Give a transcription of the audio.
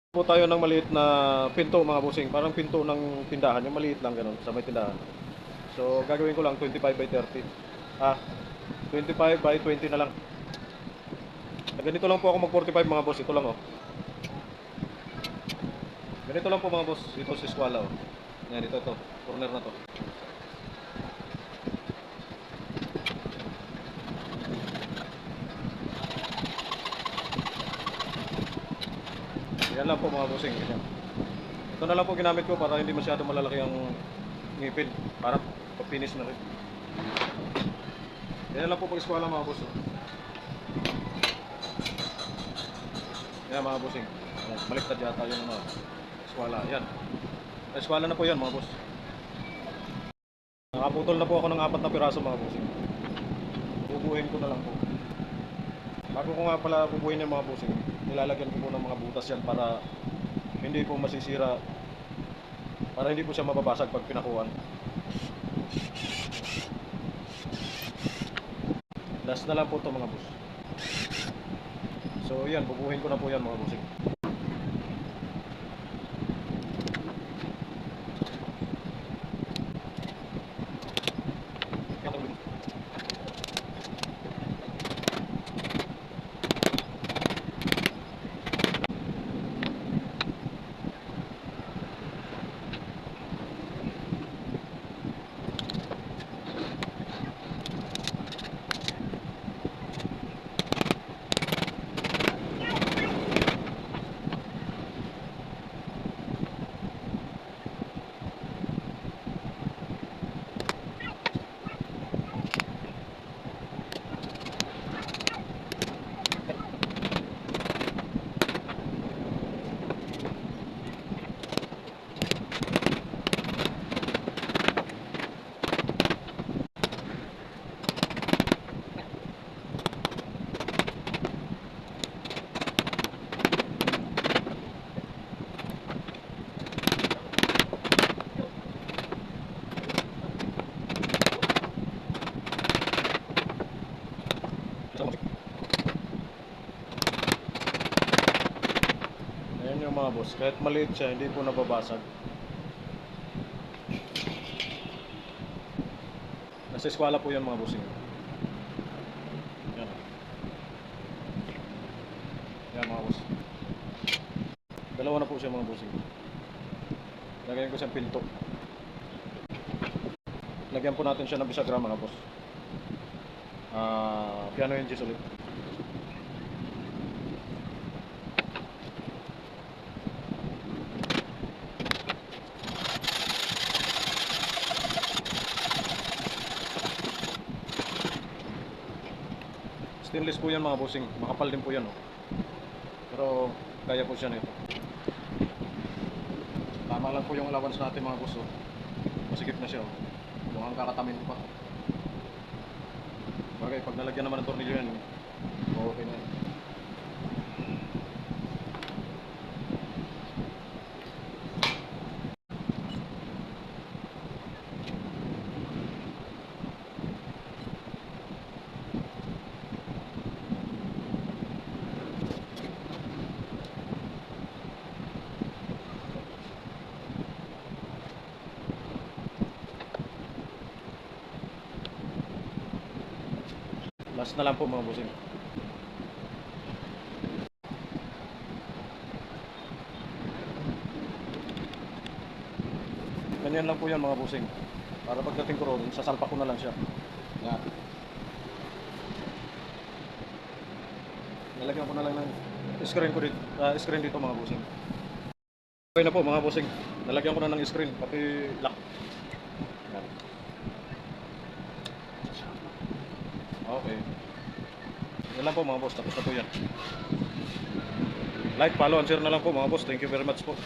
Po tayo ng maliit na pinto mga bossing, parang pinto ng tindahan, yung maliit lang gano'n sa may tindahan. So gagawin ko lang 25 by 30. 25 by 20 na lang. Ganito lang po ako mag 45 mga boss, ito lang oh. Ganito lang po mga boss, ito si Squala oh. Yan, ito to, corner na to. Yan lang po mga bossing, ganyan. Ito na lang po ginamit ko para hindi masyado malalaki ang ngipin, para pag-finish na rin. Yan lang po pag Squala mga boss oh. Yan mga bossing. Yan, baliktad yata yung Squala, yan. Squala na po yan mga boss. Nakaputol na po ako ng 4 na piraso mga bossing. Bubuhin ko na lang po. Bago ko nga pala bubuhin yung mga bossing, nilalagyan ko po ng mga butas yan para hindi po masisira, para hindi po siya mababasag pag pinakuan. Last na lang po ito mga boss. So yan, bubuhin ko na po yan mga bossing. Ayan yung mga boss, kahit maliit siya, hindi po nababasag. Nasa Squala po yan mga bossing. Yan. Yan mga boss. Dalawa na po siya mga bossing. Lagyan ko siyang pinto. Lagyan po natin siya ng bisagra mga boss. Piano hinges ulit. Stainless po yan mga bossing, makapal din po yan oh. Pero kaya po siya nito. Tama lang po yung allowance natin mga boss oh. Masikip na siya oh. Mukhang kakatamin pa. Bagay, pag nalagyan naman ng tornilyo yan, okay na yan. Last na lang po mga bossing. Ganyan lang po yan mga bossing. Para pagdating ko ron, sasalpa ko na lang siya. Yan. Nalagyan ko na lang ng screen ko dito, screen dito mga bossing. Okay na po mga bossing. Nalagyan ko na ng screen, pati lock. Yan. Okay. Yan lang po mga boss, tapos na po yan. Like, follow, and share na lang po mga boss. Thank you very much po.